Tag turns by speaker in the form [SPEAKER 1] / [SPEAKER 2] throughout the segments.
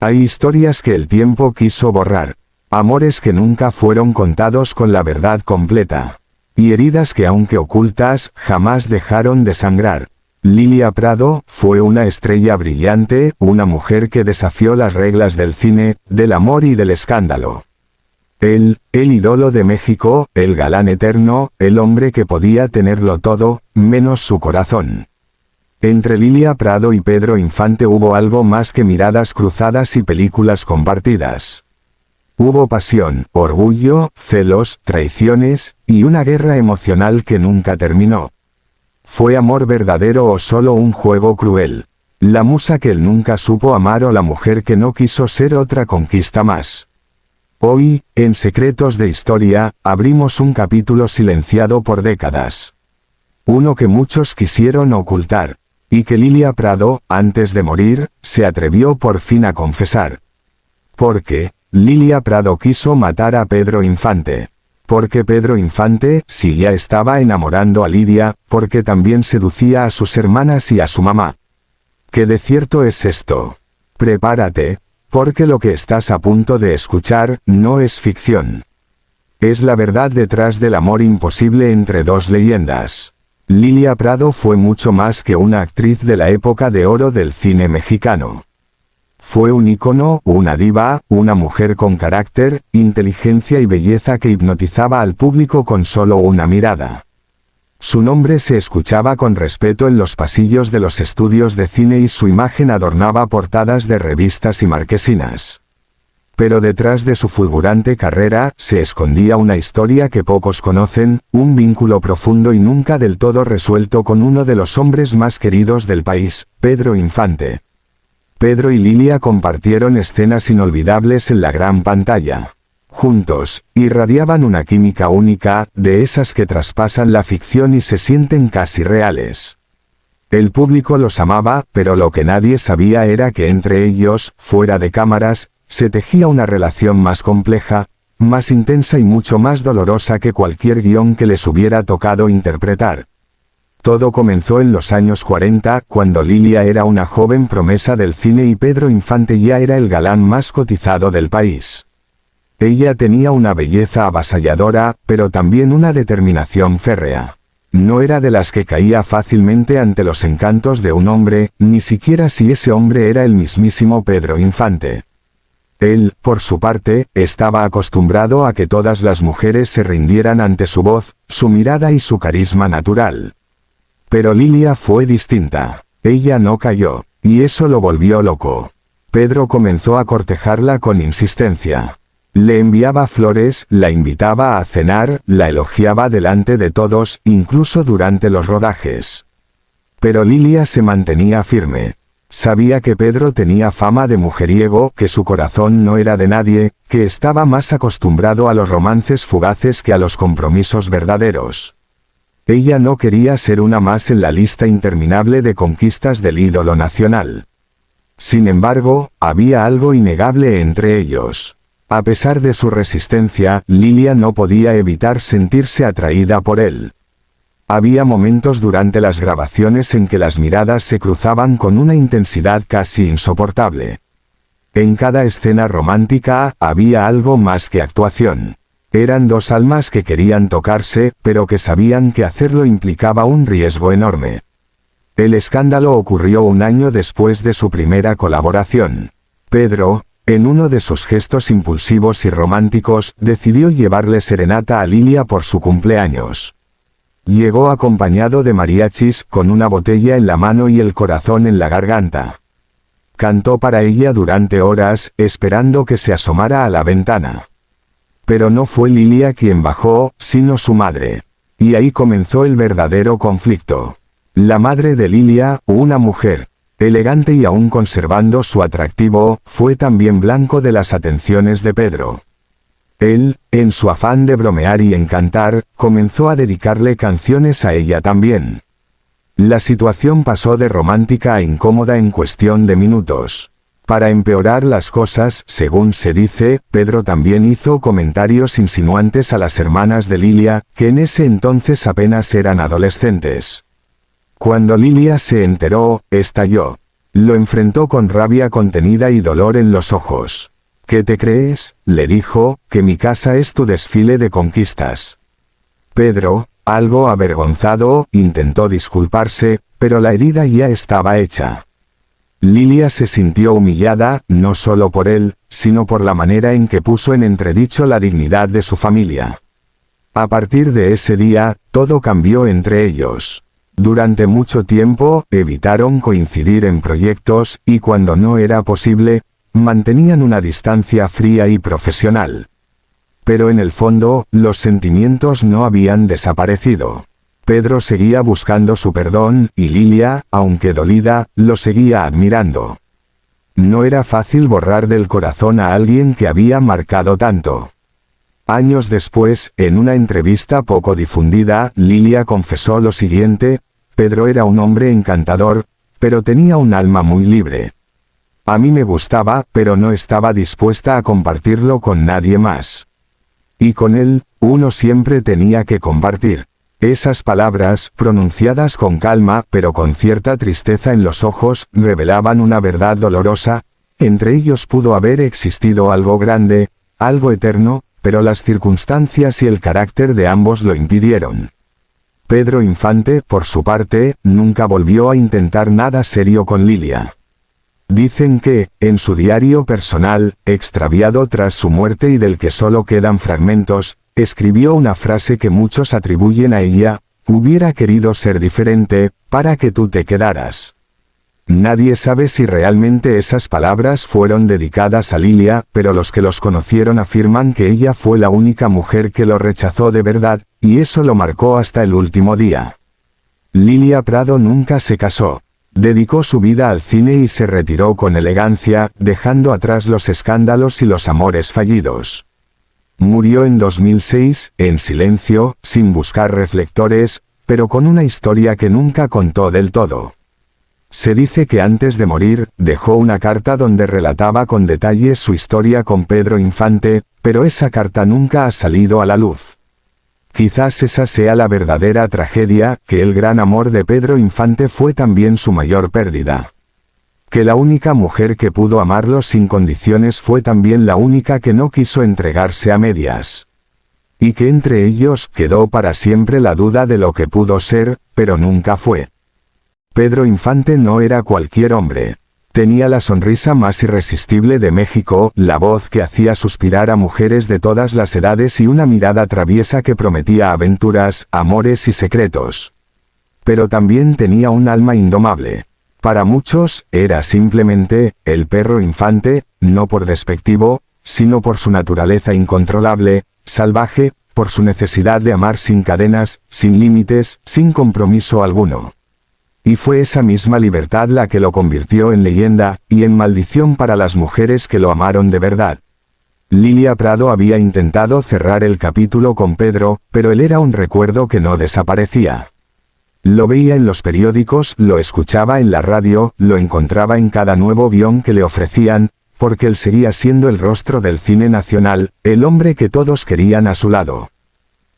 [SPEAKER 1] Hay historias que el tiempo quiso borrar, amores que nunca fueron contados con la verdad completa, y heridas que aunque ocultas, jamás dejaron de sangrar. Lilia Prado fue una estrella brillante, una mujer que desafió las reglas del cine, del amor y del escándalo. El ídolo de México, el galán eterno, el hombre que podía tenerlo todo, menos su corazón. Entre Lilia Prado y Pedro Infante hubo algo más que miradas cruzadas y películas compartidas. Hubo pasión, orgullo, celos, traiciones, y una guerra emocional que nunca terminó. ¿Fue amor verdadero o solo un juego cruel? La musa que él nunca supo amar o la mujer que no quiso ser otra conquista más. Hoy, en Secretos de Historia, abrimos un capítulo silenciado por décadas. Uno que muchos quisieron ocultar, y que Lilia Prado, antes de morir, se atrevió por fin a confesar. Porque Lilia Prado quiso matar a Pedro Infante. Porque Pedro Infante, si ya estaba enamorando a Lidia, porque también seducía a sus hermanas y a su mamá. ¿Qué de cierto es esto? Prepárate, porque lo que estás a punto de escuchar, no es ficción. Es la verdad detrás del amor imposible entre dos leyendas. Lilia Prado fue mucho más que una actriz de la época de oro del cine mexicano. Fue un ícono, una diva, una mujer con carácter, inteligencia y belleza que hipnotizaba al público con solo una mirada. Su nombre se escuchaba con respeto en los pasillos de los estudios de cine y su imagen adornaba portadas de revistas y marquesinas. Pero detrás de su fulgurante carrera, se escondía una historia que pocos conocen, un vínculo profundo y nunca del todo resuelto con uno de los hombres más queridos del país, Pedro Infante. Pedro y Lilia compartieron escenas inolvidables en la gran pantalla. Juntos, irradiaban una química única, de esas que traspasan la ficción y se sienten casi reales. El público los amaba, pero lo que nadie sabía era que entre ellos, fuera de cámaras, se tejía una relación más compleja, más intensa y mucho más dolorosa que cualquier guión que les hubiera tocado interpretar. Todo comenzó en los años 40, cuando Lilia era una joven promesa del cine y Pedro Infante ya era el galán más cotizado del país. Ella tenía una belleza avasalladora, pero también una determinación férrea. No era de las que caía fácilmente ante los encantos de un hombre, ni siquiera si ese hombre era el mismísimo Pedro Infante. Él, por su parte, estaba acostumbrado a que todas las mujeres se rindieran ante su voz, su mirada y su carisma natural. Pero Lilia fue distinta. Ella no cayó, y eso lo volvió loco. Pedro comenzó a cortejarla con insistencia. Le enviaba flores, la invitaba a cenar, la elogiaba delante de todos, incluso durante los rodajes. Pero Lilia se mantenía firme. Sabía que Pedro tenía fama de mujeriego, que su corazón no era de nadie, que estaba más acostumbrado a los romances fugaces que a los compromisos verdaderos. Ella no quería ser una más en la lista interminable de conquistas del ídolo nacional. Sin embargo, había algo innegable entre ellos. A pesar de su resistencia, Lilia no podía evitar sentirse atraída por él. Había momentos durante las grabaciones en que las miradas se cruzaban con una intensidad casi insoportable. En cada escena romántica, había algo más que actuación. Eran dos almas que querían tocarse, pero que sabían que hacerlo implicaba un riesgo enorme. El escándalo ocurrió un año después de su primera colaboración. Pedro, en uno de sus gestos impulsivos y románticos, decidió llevarle serenata a Lilia por su cumpleaños. Llegó acompañado de mariachis, con una botella en la mano y el corazón en la garganta. Cantó para ella durante horas, esperando que se asomara a la ventana. Pero no fue Lilia quien bajó, sino su madre. Y ahí comenzó el verdadero conflicto. La madre de Lilia, una mujer elegante y aún conservando su atractivo, fue también blanco de las atenciones de Pedro. Él, en su afán de bromear y encantar, comenzó a dedicarle canciones a ella también. La situación pasó de romántica a incómoda en cuestión de minutos. Para empeorar las cosas, según se dice, Pedro también hizo comentarios insinuantes a las hermanas de Lilia, que en ese entonces apenas eran adolescentes. Cuando Lilia se enteró, estalló. Lo enfrentó con rabia contenida y dolor en los ojos. ¿Qué te crees?, le dijo, que mi casa es tu desfile de conquistas. Pedro, algo avergonzado, intentó disculparse, pero la herida ya estaba hecha. Lilia se sintió humillada, no solo por él, sino por la manera en que puso en entredicho la dignidad de su familia. A partir de ese día, todo cambió entre ellos. Durante mucho tiempo, evitaron coincidir en proyectos, y cuando no era posible, mantenían una distancia fría y profesional. Pero en el fondo, los sentimientos no habían desaparecido. Pedro seguía buscando su perdón, y Lilia, aunque dolida, lo seguía admirando. No era fácil borrar del corazón a alguien que había marcado tanto. Años después, en una entrevista poco difundida, Lilia confesó lo siguiente: Pedro era un hombre encantador, pero tenía un alma muy libre. A mí me gustaba, pero no estaba dispuesta a compartirlo con nadie más. Y con él, uno siempre tenía que compartir. Esas palabras, pronunciadas con calma, pero con cierta tristeza en los ojos, revelaban una verdad dolorosa. Entre ellos pudo haber existido algo grande, algo eterno, pero las circunstancias y el carácter de ambos lo impidieron. Pedro Infante, por su parte, nunca volvió a intentar nada serio con Lilia. Dicen que, en su diario personal, extraviado tras su muerte y del que solo quedan fragmentos, escribió una frase que muchos atribuyen a ella: hubiera querido ser diferente, para que tú te quedaras. Nadie sabe si realmente esas palabras fueron dedicadas a Lilia, pero los que los conocieron afirman que ella fue la única mujer que lo rechazó de verdad, y eso lo marcó hasta el último día. Lilia Prado nunca se casó. Dedicó su vida al cine y se retiró con elegancia, dejando atrás los escándalos y los amores fallidos. Murió en 2006, en silencio, sin buscar reflectores, pero con una historia que nunca contó del todo. Se dice que antes de morir, dejó una carta donde relataba con detalles su historia con Pedro Infante, pero esa carta nunca ha salido a la luz. Quizás esa sea la verdadera tragedia, que el gran amor de Pedro Infante fue también su mayor pérdida. Que la única mujer que pudo amarlo sin condiciones fue también la única que no quiso entregarse a medias. Y que entre ellos quedó para siempre la duda de lo que pudo ser, pero nunca fue. Pedro Infante no era cualquier hombre. Tenía la sonrisa más irresistible de México, la voz que hacía suspirar a mujeres de todas las edades y una mirada traviesa que prometía aventuras, amores y secretos. Pero también tenía un alma indomable. Para muchos, era simplemente el perro Infante, no por despectivo, sino por su naturaleza incontrolable, salvaje, por su necesidad de amar sin cadenas, sin límites, sin compromiso alguno. Y fue esa misma libertad la que lo convirtió en leyenda, y en maldición para las mujeres que lo amaron de verdad. Lilia Prado había intentado cerrar el capítulo con Pedro, pero él era un recuerdo que no desaparecía. Lo veía en los periódicos, lo escuchaba en la radio, lo encontraba en cada nuevo guión que le ofrecían, porque él seguía siendo el rostro del cine nacional, el hombre que todos querían a su lado.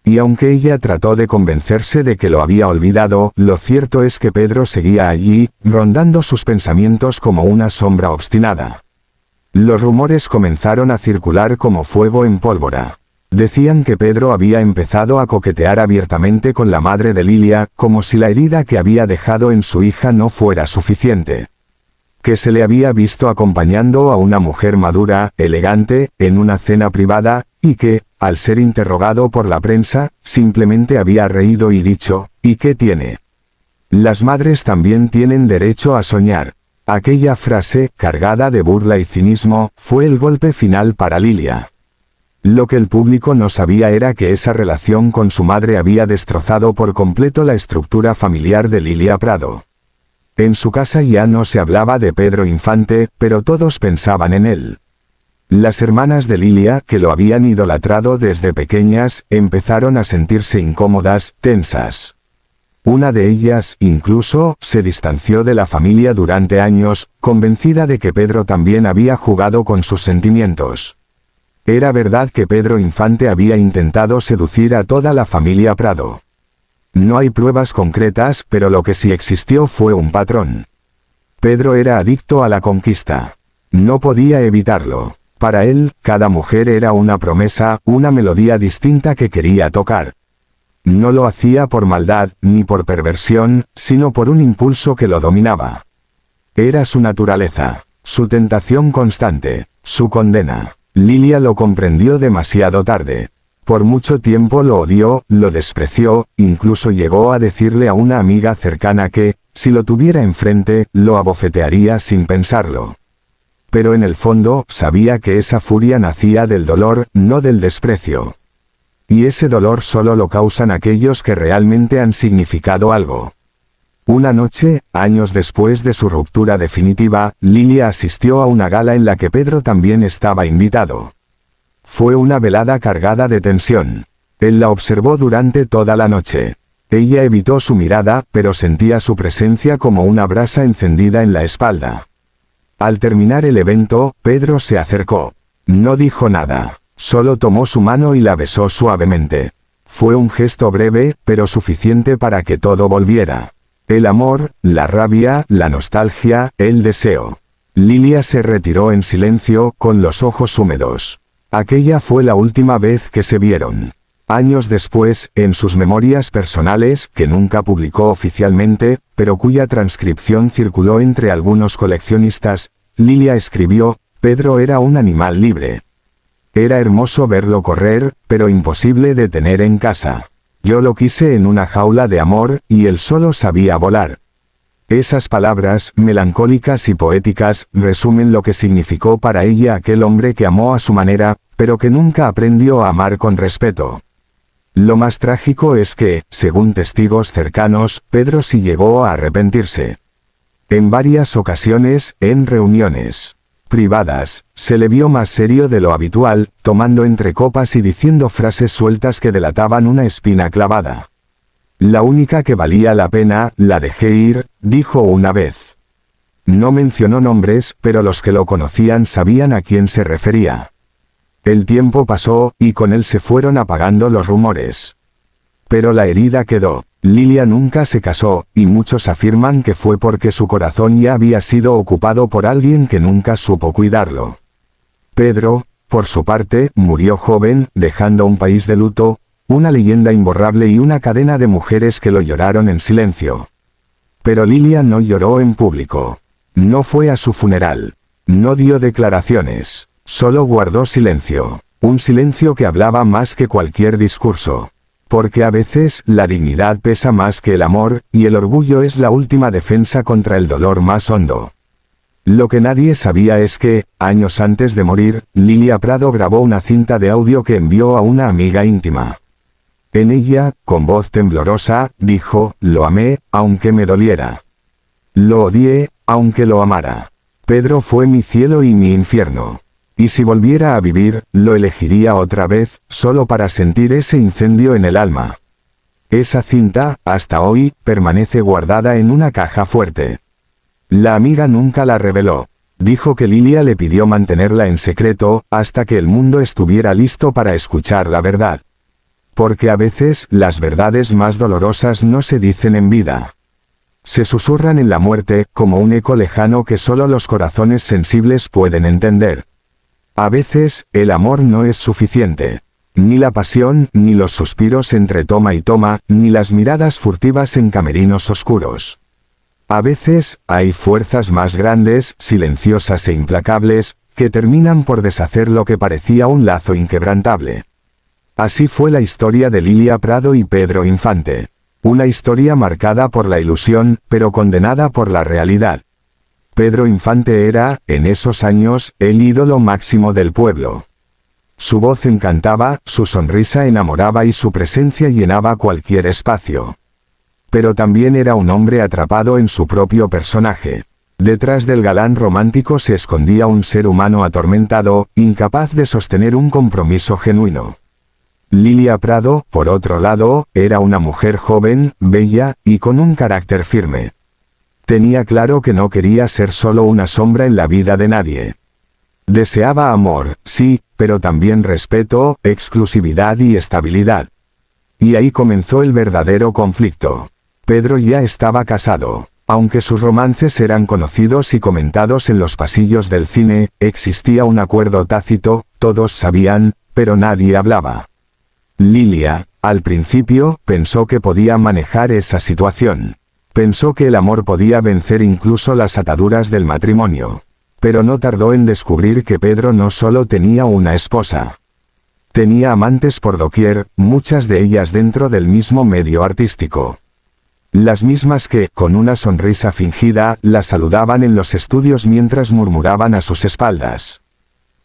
[SPEAKER 1] Y aunque ella trató de convencerse de que lo había olvidado, lo cierto es que Pedro seguía allí, rondando sus pensamientos como una sombra obstinada. Los rumores comenzaron a circular como fuego en pólvora. Decían que Pedro había empezado a coquetear abiertamente con la madre de Lilia, como si la herida que había dejado en su hija no fuera suficiente. Que se le había visto acompañando a una mujer madura, elegante, en una cena privada, y que, al ser interrogado por la prensa, simplemente había reído y dicho: ¿y qué tiene? Las madres también tienen derecho a soñar. Aquella frase, cargada de burla y cinismo, fue el golpe final para Lilia. Lo que el público no sabía era que esa relación con su madre había destrozado por completo la estructura familiar de Lilia Prado. En su casa ya no se hablaba de Pedro Infante, pero todos pensaban en él. Las hermanas de Lilia, que lo habían idolatrado desde pequeñas, empezaron a sentirse incómodas, tensas. Una de ellas, incluso, se distanció de la familia durante años, convencida de que Pedro también había jugado con sus sentimientos. Era verdad que Pedro Infante había intentado seducir a toda la familia Prado. No hay pruebas concretas, pero lo que sí existió fue un patrón. Pedro era adicto a la conquista. No podía evitarlo. Para él, cada mujer era una promesa, una melodía distinta que quería tocar. No lo hacía por maldad, ni por perversión, sino por un impulso que lo dominaba. Era su naturaleza, su tentación constante, su condena. Lilia lo comprendió demasiado tarde. Por mucho tiempo lo odió, lo despreció, incluso llegó a decirle a una amiga cercana que, si lo tuviera enfrente, lo abofetearía sin pensarlo. Pero en el fondo, sabía que esa furia nacía del dolor, no del desprecio. Y ese dolor solo lo causan aquellos que realmente han significado algo. Una noche, años después de su ruptura definitiva, Lilia asistió a una gala en la que Pedro también estaba invitado. Fue una velada cargada de tensión. Él la observó durante toda la noche. Ella evitó su mirada, pero sentía su presencia como una brasa encendida en la espalda. Al terminar el evento, Pedro se acercó. No dijo nada, solo tomó su mano y la besó suavemente. Fue un gesto breve, pero suficiente para que todo volviera. El amor, la rabia, la nostalgia, el deseo. Lilia se retiró en silencio, con los ojos húmedos. Aquella fue la última vez que se vieron. Años después, en sus memorias personales, que nunca publicó oficialmente, pero cuya transcripción circuló entre algunos coleccionistas, Lilia escribió: Pedro era un animal libre. Era hermoso verlo correr, pero imposible de tener en casa. Yo lo quise en una jaula de amor, y él solo sabía volar. Esas palabras, melancólicas y poéticas, resumen lo que significó para ella aquel hombre que amó a su manera, pero que nunca aprendió a amar con respeto. Lo más trágico es que, según testigos cercanos, Pedro sí llegó a arrepentirse. En varias ocasiones, en reuniones privadas, se le vio más serio de lo habitual, tomando entre copas y diciendo frases sueltas que delataban una espina clavada. La única que valía la pena, la dejé ir, dijo una vez. No mencionó nombres, pero los que lo conocían sabían a quién se refería. El tiempo pasó, y con él se fueron apagando los rumores. Pero la herida quedó. Lilia nunca se casó, y muchos afirman que fue porque su corazón ya había sido ocupado por alguien que nunca supo cuidarlo. Pedro, por su parte, murió joven, dejando un país de luto, una leyenda imborrable y una cadena de mujeres que lo lloraron en silencio. Pero Lilia no lloró en público. No fue a su funeral. No dio declaraciones. Solo guardó silencio. Un silencio que hablaba más que cualquier discurso. Porque a veces, la dignidad pesa más que el amor, y el orgullo es la última defensa contra el dolor más hondo. Lo que nadie sabía es que, años antes de morir, Lilia Prado grabó una cinta de audio que envió a una amiga íntima. En ella, con voz temblorosa, dijo: lo amé, aunque me doliera. Lo odié, aunque lo amara. Pedro fue mi cielo y mi infierno. Y si volviera a vivir, lo elegiría otra vez, solo para sentir ese incendio en el alma. Esa cinta, hasta hoy, permanece guardada en una caja fuerte. La amiga nunca la reveló. Dijo que Lilia le pidió mantenerla en secreto, hasta que el mundo estuviera listo para escuchar la verdad. Porque a veces, las verdades más dolorosas no se dicen en vida. Se susurran en la muerte, como un eco lejano que solo los corazones sensibles pueden entender. A veces, el amor no es suficiente. Ni la pasión, ni los suspiros entre toma y toma, ni las miradas furtivas en camerinos oscuros. A veces, hay fuerzas más grandes, silenciosas e implacables, que terminan por deshacer lo que parecía un lazo inquebrantable. Así fue la historia de Lilia Prado y Pedro Infante. Una historia marcada por la ilusión, pero condenada por la realidad. Pedro Infante era, en esos años, el ídolo máximo del pueblo. Su voz encantaba, su sonrisa enamoraba y su presencia llenaba cualquier espacio. Pero también era un hombre atrapado en su propio personaje. Detrás del galán romántico se escondía un ser humano atormentado, incapaz de sostener un compromiso genuino. Lilia Prado, por otro lado, era una mujer joven, bella, y con un carácter firme. Tenía claro que no quería ser solo una sombra en la vida de nadie. Deseaba amor, sí, pero también respeto, exclusividad y estabilidad. Y ahí comenzó el verdadero conflicto. Pedro ya estaba casado. Aunque sus romances eran conocidos y comentados en los pasillos del cine, existía un acuerdo tácito, todos sabían, pero nadie hablaba. Lilia, al principio, pensó que podía manejar esa situación. Pensó que el amor podía vencer incluso las ataduras del matrimonio. Pero no tardó en descubrir que Pedro no solo tenía una esposa. Tenía amantes por doquier, muchas de ellas dentro del mismo medio artístico. Las mismas que, con una sonrisa fingida, la saludaban en los estudios mientras murmuraban a sus espaldas.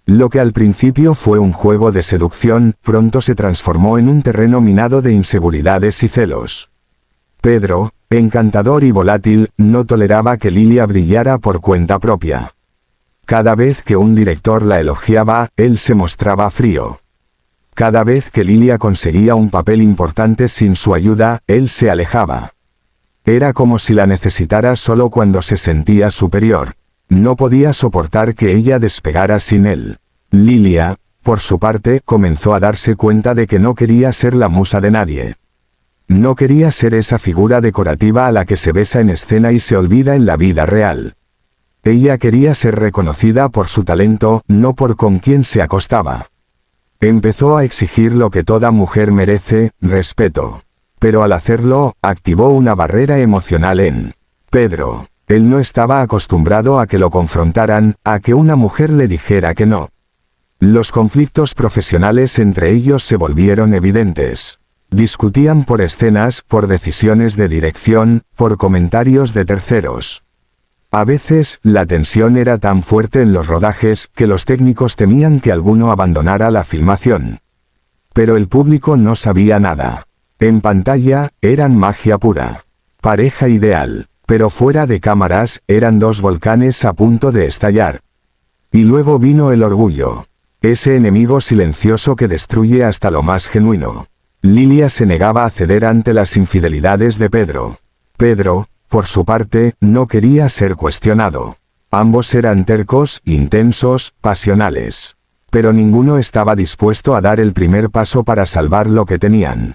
[SPEAKER 1] Lo que al principio fue un juego de seducción, pronto se transformó en un terreno minado de inseguridades y celos. Pedro, encantador y volátil, no toleraba que Lilia brillara por cuenta propia. Cada vez que un director la elogiaba, él se mostraba frío. Cada vez que Lilia conseguía un papel importante sin su ayuda, él se alejaba. Era como si la necesitara solo cuando se sentía superior. No podía soportar que ella despegara sin él. Lilia, por su parte, comenzó a darse cuenta de que no quería ser la musa de nadie. No quería ser esa figura decorativa a la que se besa en escena y se olvida en la vida real. Ella quería ser reconocida por su talento, no por con quién se acostaba. Empezó a exigir lo que toda mujer merece, respeto. Pero al hacerlo, activó una barrera emocional en Pedro. Él no estaba acostumbrado a que lo confrontaran, a que una mujer le dijera que no. Los conflictos profesionales entre ellos se volvieron evidentes. Discutían por escenas, por decisiones de dirección, por comentarios de terceros. A veces, la tensión era tan fuerte en los rodajes, que los técnicos temían que alguno abandonara la filmación. Pero el público no sabía nada. En pantalla, eran magia pura. Pareja ideal. Pero fuera de cámaras, eran dos volcanes a punto de estallar. Y luego vino el orgullo. Ese enemigo silencioso que destruye hasta lo más genuino. Lilia se negaba a ceder ante las infidelidades de Pedro. Pedro, por su parte, no quería ser cuestionado. Ambos eran tercos, intensos, pasionales. Pero ninguno estaba dispuesto a dar el primer paso para salvar lo que tenían.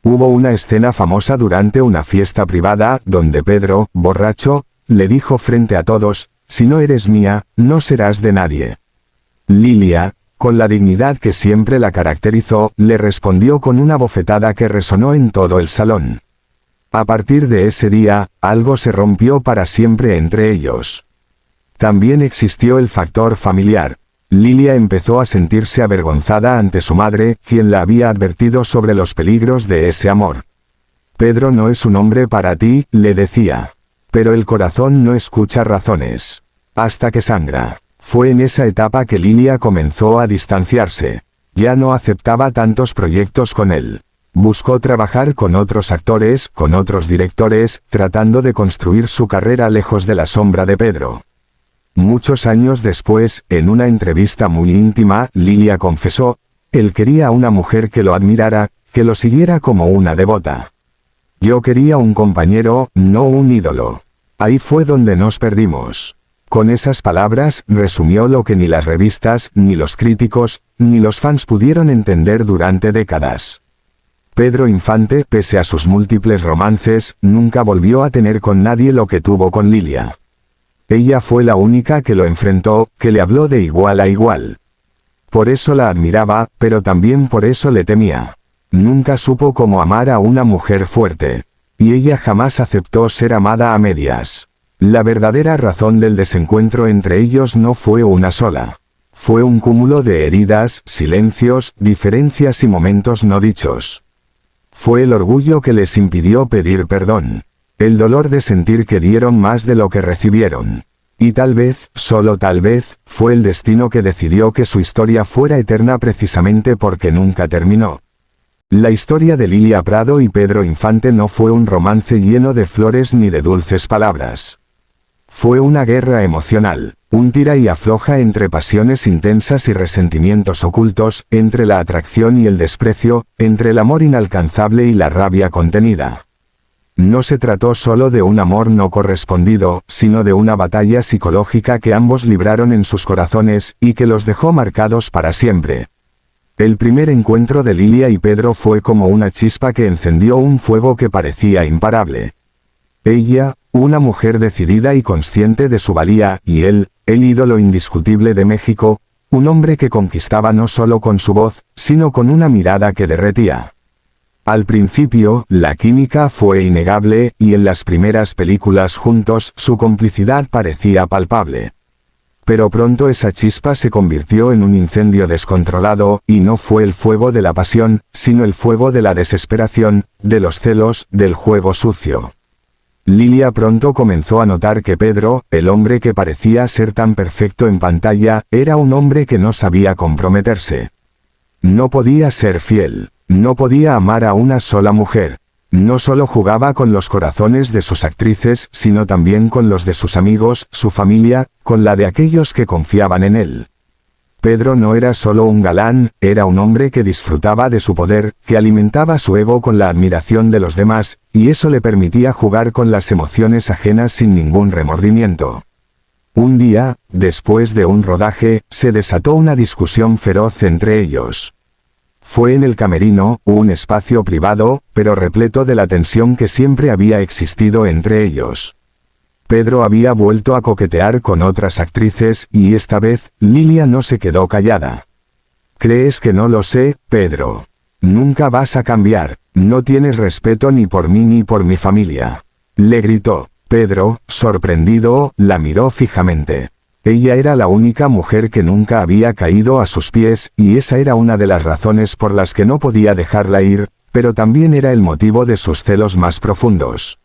[SPEAKER 1] Hubo una escena famosa durante una fiesta privada, donde Pedro, borracho, le dijo frente a todos, «Si no eres mía, no serás de nadie». Lilia, con la dignidad que siempre la caracterizó, le respondió con una bofetada que resonó en todo el salón. A partir de ese día, algo se rompió para siempre entre ellos. También existió el factor familiar. Lilia empezó a sentirse avergonzada ante su madre, quien la había advertido sobre los peligros de ese amor. «Pedro no es un hombre para ti», le decía. Pero el corazón no escucha razones. Hasta que sangra. Fue en esa etapa que Lilia comenzó a distanciarse. Ya no aceptaba tantos proyectos con él. Buscó trabajar con otros actores, con otros directores, tratando de construir su carrera lejos de la sombra de Pedro. Muchos años después, en una entrevista muy íntima, Lilia confesó, él quería a una mujer que lo admirara, que lo siguiera como una devota. Yo quería un compañero, no un ídolo. Ahí fue donde nos perdimos. Con esas palabras, resumió lo que ni las revistas, ni los críticos, ni los fans pudieron entender durante décadas. Pedro Infante, pese a sus múltiples romances, nunca volvió a tener con nadie lo que tuvo con Lilia. Ella fue la única que lo enfrentó, que le habló de igual a igual. Por eso la admiraba, pero también por eso le temía. Nunca supo cómo amar a una mujer fuerte. Y ella jamás aceptó ser amada a medias. La verdadera razón del desencuentro entre ellos no fue una sola. Fue un cúmulo de heridas, silencios, diferencias y momentos no dichos. Fue el orgullo que les impidió pedir perdón. El dolor de sentir que dieron más de lo que recibieron. Y tal vez, solo tal vez, fue el destino que decidió que su historia fuera eterna precisamente porque nunca terminó. La historia de Lilia Prado y Pedro Infante no fue un romance lleno de flores ni de dulces palabras. Fue una guerra emocional, un tira y afloja entre pasiones intensas y resentimientos ocultos, entre la atracción y el desprecio, entre el amor inalcanzable y la rabia contenida. No se trató solo de un amor no correspondido, sino de una batalla psicológica que ambos libraron en sus corazones, y que los dejó marcados para siempre. El primer encuentro de Lilia y Pedro fue como una chispa que encendió un fuego que parecía imparable. Ella, una mujer decidida y consciente de su valía, y él, el ídolo indiscutible de México, un hombre que conquistaba no solo con su voz, sino con una mirada que derretía. Al principio, la química fue innegable, y en las primeras películas juntos su complicidad parecía palpable. Pero pronto esa chispa se convirtió en un incendio descontrolado, y no fue el fuego de la pasión, sino el fuego de la desesperación, de los celos, del juego sucio. Lilia pronto comenzó a notar que Pedro, el hombre que parecía ser tan perfecto en pantalla, era un hombre que no sabía comprometerse. No podía ser fiel. No podía amar a una sola mujer. No solo jugaba con los corazones de sus actrices, sino también con los de sus amigos, su familia, con la de aquellos que confiaban en él. Pedro no era solo un galán, era un hombre que disfrutaba de su poder, que alimentaba su ego con la admiración de los demás, y eso le permitía jugar con las emociones ajenas sin ningún remordimiento. Un día, después de un rodaje, se desató una discusión feroz entre ellos. Fue en el camerino, un espacio privado, pero repleto de la tensión que siempre había existido entre ellos. Pedro había vuelto a coquetear con otras actrices, y esta vez, Lilia no se quedó callada. «¿Crees que no lo sé, Pedro? Nunca vas a cambiar, no tienes respeto ni por mí ni por mi familia», le gritó. Pedro, sorprendido, la miró fijamente. Ella era la única mujer que nunca había caído a sus pies, y esa era una de las razones por las que no podía dejarla ir, pero también era el motivo de sus celos más profundos.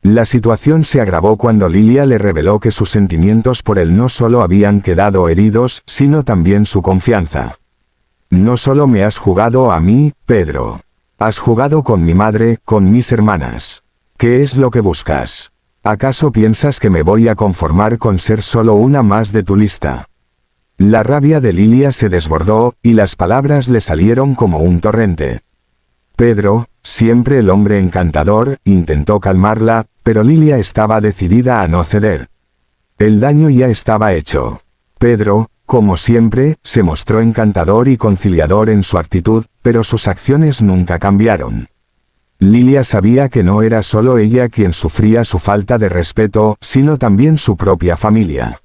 [SPEAKER 1] La situación se agravó cuando Lilia le reveló que sus sentimientos por él no solo habían quedado heridos, sino también su confianza. «No solo me has jugado a mí, Pedro. Has jugado con mi madre, con mis hermanas. ¿Qué es lo que buscas? ¿Acaso piensas que me voy a conformar con ser solo una más de tu lista?» La rabia de Lilia se desbordó, y las palabras le salieron como un torrente. Pedro, siempre el hombre encantador, intentó calmarla, pero Lilia estaba decidida a no ceder. El daño ya estaba hecho. Pedro, como siempre, se mostró encantador y conciliador en su actitud, pero sus acciones nunca cambiaron. Lilia sabía que no era solo ella quien sufría su falta de respeto, sino también su propia familia.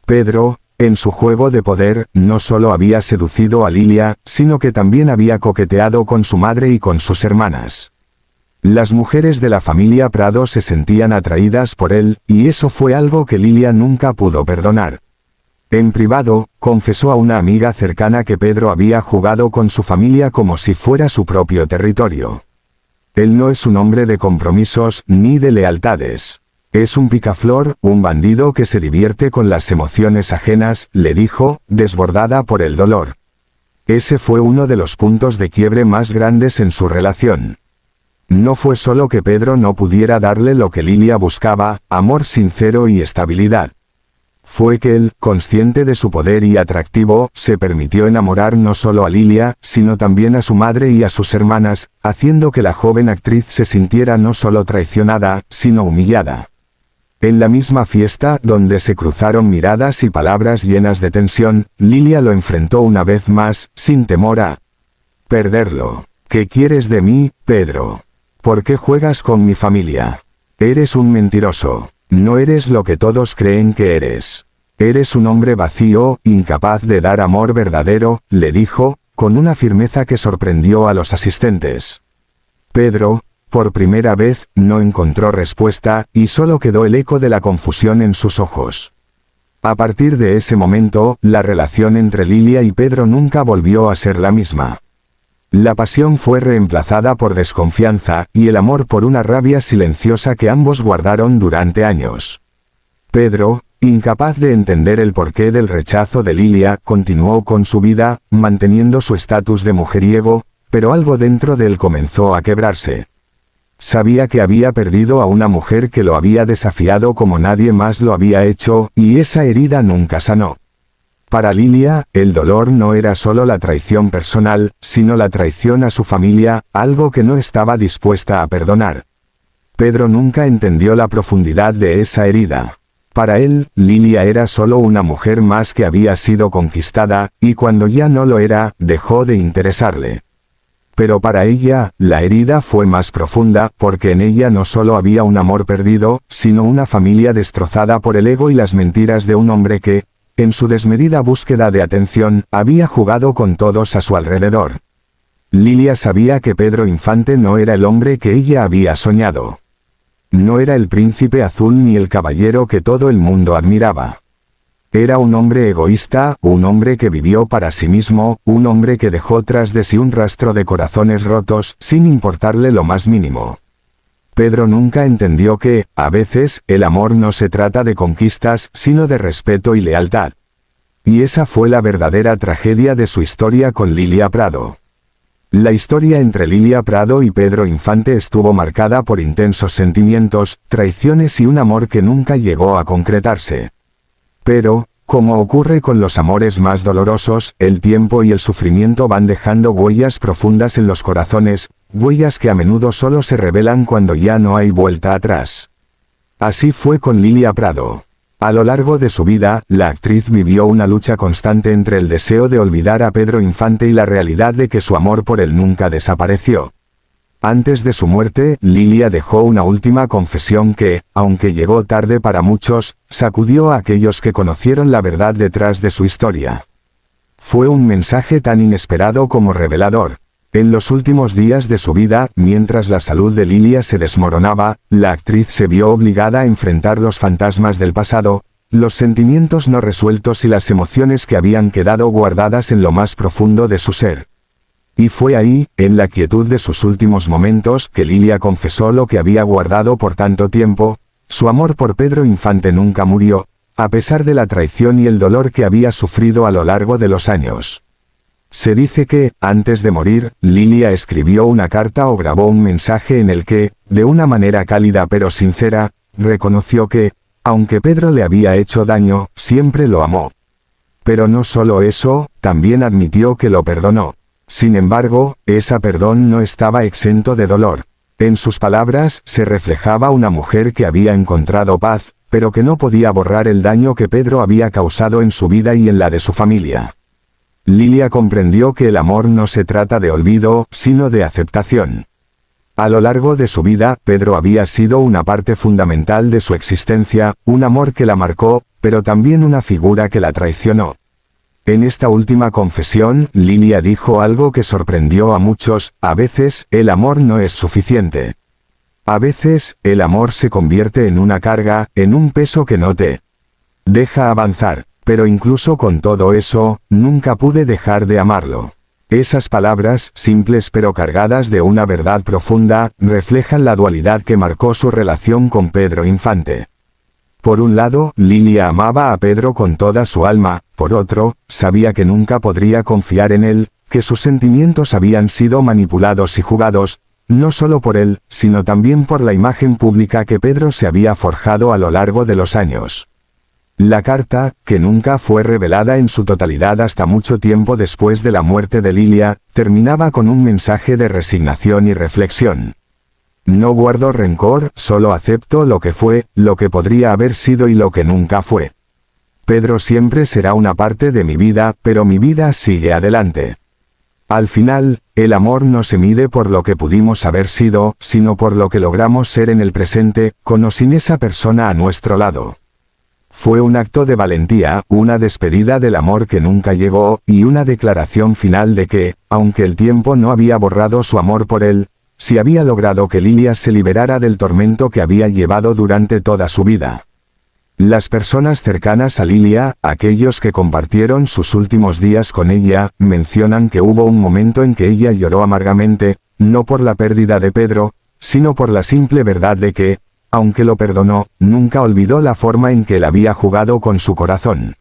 [SPEAKER 1] Pedro, en su juego de poder, no solo había seducido a Lilia, sino que también había coqueteado con su madre y con sus hermanas. Las mujeres de la familia Prado se sentían atraídas por él, y eso fue algo que Lilia nunca pudo perdonar. En privado, confesó a una amiga cercana que Pedro había jugado con su familia como si fuera su propio territorio. Él no es un hombre de compromisos, ni de lealtades. Es un picaflor, un bandido que se divierte con las emociones ajenas, le dijo, desbordada por el dolor. Ese fue uno de los puntos de quiebre más grandes en su relación. No fue solo que Pedro no pudiera darle lo que Lilia buscaba, amor sincero y estabilidad. Fue que él, consciente de su poder y atractivo, se permitió enamorar no solo a Lilia, sino también a su madre y a sus hermanas, haciendo que la joven actriz se sintiera no solo traicionada, sino humillada. En la misma fiesta, donde se cruzaron miradas y palabras llenas de tensión, Lilia lo enfrentó una vez más, sin temor a perderlo. ¿Qué quieres de mí, Pedro? ¿Por qué juegas con mi familia? Eres un mentiroso. No eres lo que todos creen que eres. Eres un hombre vacío, incapaz de dar amor verdadero, le dijo, con una firmeza que sorprendió a los asistentes. Pedro, por primera vez, no encontró respuesta, y solo quedó el eco de la confusión en sus ojos. A partir de ese momento, la relación entre Lilia y Pedro nunca volvió a ser la misma. La pasión fue reemplazada por desconfianza, y el amor por una rabia silenciosa que ambos guardaron durante años. Pedro, incapaz de entender el porqué del rechazo de Lilia, continuó con su vida, manteniendo su estatus de mujeriego, pero algo dentro de él comenzó a quebrarse. Sabía que había perdido a una mujer que lo había desafiado como nadie más lo había hecho, y esa herida nunca sanó. Para Lilia, el dolor no era solo la traición personal, sino la traición a su familia, algo que no estaba dispuesta a perdonar. Pedro nunca entendió la profundidad de esa herida. Para él, Lilia era solo una mujer más que había sido conquistada, y cuando ya no lo era, dejó de interesarle. Pero para ella, la herida fue más profunda, porque en ella no solo había un amor perdido, sino una familia destrozada por el ego y las mentiras de un hombre que, en su desmedida búsqueda de atención, había jugado con todos a su alrededor. Lilia sabía que Pedro Infante no era el hombre que ella había soñado. No era el príncipe azul ni el caballero que todo el mundo admiraba. Era un hombre egoísta, un hombre que vivió para sí mismo, un hombre que dejó tras de sí un rastro de corazones rotos, sin importarle lo más mínimo. Pedro nunca entendió que, a veces, el amor no se trata de conquistas, sino de respeto y lealtad. Y esa fue la verdadera tragedia de su historia con Lilia Prado. La historia entre Lilia Prado y Pedro Infante estuvo marcada por intensos sentimientos, traiciones y un amor que nunca llegó a concretarse. Pero, como ocurre con los amores más dolorosos, el tiempo y el sufrimiento van dejando huellas profundas en los corazones, huellas que a menudo solo se revelan cuando ya no hay vuelta atrás. Así fue con Lilia Prado. A lo largo de su vida, la actriz vivió una lucha constante entre el deseo de olvidar a Pedro Infante y la realidad de que su amor por él nunca desapareció. Antes de su muerte, Lilia dejó una última confesión que, aunque llegó tarde para muchos, sacudió a aquellos que conocieron la verdad detrás de su historia. Fue un mensaje tan inesperado como revelador. En los últimos días de su vida, mientras la salud de Lilia se desmoronaba, la actriz se vio obligada a enfrentar los fantasmas del pasado, los sentimientos no resueltos y las emociones que habían quedado guardadas en lo más profundo de su ser. Y fue ahí, en la quietud de sus últimos momentos, que Lilia confesó lo que había guardado por tanto tiempo: su amor por Pedro Infante nunca murió, a pesar de la traición y el dolor que había sufrido a lo largo de los años. Se dice que, antes de morir, Lilia escribió una carta o grabó un mensaje en el que, de una manera cálida pero sincera, reconoció que, aunque Pedro le había hecho daño, siempre lo amó. Pero no solo eso, también admitió que lo perdonó. Sin embargo, ese perdón no estaba exento de dolor. En sus palabras se reflejaba una mujer que había encontrado paz, pero que no podía borrar el daño que Pedro había causado en su vida y en la de su familia. Lilia comprendió que el amor no se trata de olvido, sino de aceptación. A lo largo de su vida, Pedro había sido una parte fundamental de su existencia, un amor que la marcó, pero también una figura que la traicionó. En esta última confesión, Lilia dijo algo que sorprendió a muchos: a veces, el amor no es suficiente. A veces, el amor se convierte en una carga, en un peso que no te deja avanzar. Pero incluso con todo eso, nunca pude dejar de amarlo. Esas palabras, simples pero cargadas de una verdad profunda, reflejan la dualidad que marcó su relación con Pedro Infante. Por un lado, Lilia amaba a Pedro con toda su alma; por otro, sabía que nunca podría confiar en él, que sus sentimientos habían sido manipulados y jugados, no solo por él, sino también por la imagen pública que Pedro se había forjado a lo largo de los años. La carta, que nunca fue revelada en su totalidad hasta mucho tiempo después de la muerte de Lilia, terminaba con un mensaje de resignación y reflexión. No guardo rencor, solo acepto lo que fue, lo que podría haber sido y lo que nunca fue. Pedro siempre será una parte de mi vida, pero mi vida sigue adelante. Al final, el amor no se mide por lo que pudimos haber sido, sino por lo que logramos ser en el presente, con o sin esa persona a nuestro lado. Fue un acto de valentía, una despedida del amor que nunca llegó, y una declaración final de que, aunque el tiempo no había borrado su amor por él, sí había logrado que Lilia se liberara del tormento que había llevado durante toda su vida. Las personas cercanas a Lilia, aquellos que compartieron sus últimos días con ella, mencionan que hubo un momento en que ella lloró amargamente, no por la pérdida de Pedro, sino por la simple verdad de que, aunque lo perdonó, nunca olvidó la forma en que él había jugado con su corazón.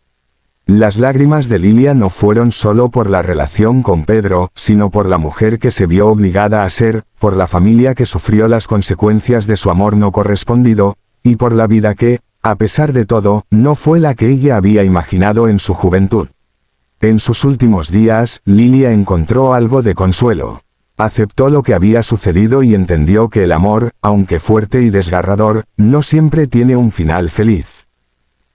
[SPEAKER 1] Las lágrimas de Lilia no fueron solo por la relación con Pedro, sino por la mujer que se vio obligada a ser, por la familia que sufrió las consecuencias de su amor no correspondido, y por la vida que, a pesar de todo, no fue la que ella había imaginado en su juventud. En sus últimos días, Lilia encontró algo de consuelo. Aceptó lo que había sucedido y entendió que el amor, aunque fuerte y desgarrador, no siempre tiene un final feliz.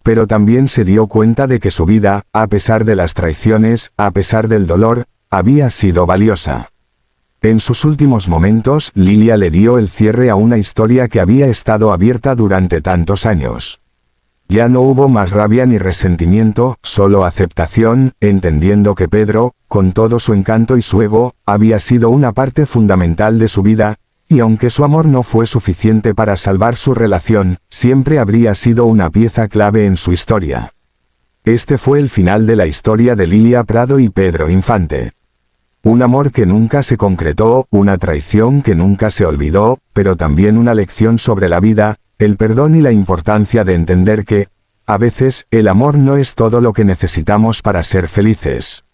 [SPEAKER 1] Pero también se dio cuenta de que su vida, a pesar de las traiciones, a pesar del dolor, había sido valiosa. En sus últimos momentos, Lilia le dio el cierre a una historia que había estado abierta durante tantos años. Ya no hubo más rabia ni resentimiento, solo aceptación, entendiendo que Pedro, con todo su encanto y su ego, había sido una parte fundamental de su vida, y aunque su amor no fue suficiente para salvar su relación, siempre habría sido una pieza clave en su historia. Este fue el final de la historia de Lilia Prado y Pedro Infante. Un amor que nunca se concretó, una traición que nunca se olvidó, pero también una lección sobre la vida, el perdón y la importancia de entender que, a veces, el amor no es todo lo que necesitamos para ser felices.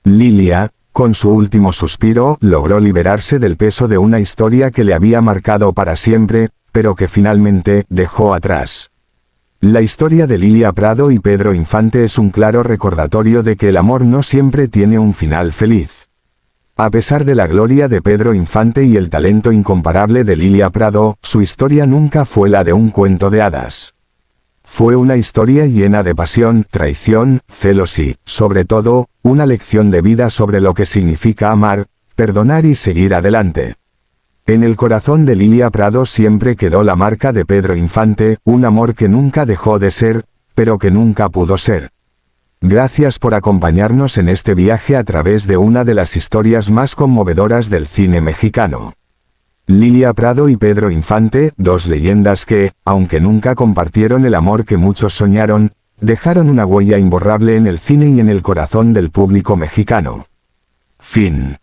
[SPEAKER 1] Lilia, con su último suspiro, logró liberarse del peso de una historia que le había marcado para siempre, pero que finalmente dejó atrás. La historia de Lilia Prado y Pedro Infante es un claro recordatorio de que el amor no siempre tiene un final feliz. A pesar de la gloria de Pedro Infante y el talento incomparable de Lilia Prado, su historia nunca fue la de un cuento de hadas. Fue una historia llena de pasión, traición, celos y, sobre todo, una lección de vida sobre lo que significa amar, perdonar y seguir adelante. En el corazón de Lilia Prado siempre quedó la marca de Pedro Infante, un amor que nunca dejó de ser, pero que nunca pudo ser. Gracias por acompañarnos en este viaje a través de una de las historias más conmovedoras del cine mexicano. Lilia Prado y Pedro Infante, dos leyendas que, aunque nunca compartieron el amor que muchos soñaron, dejaron una huella imborrable en el cine y en el corazón del público mexicano. Fin.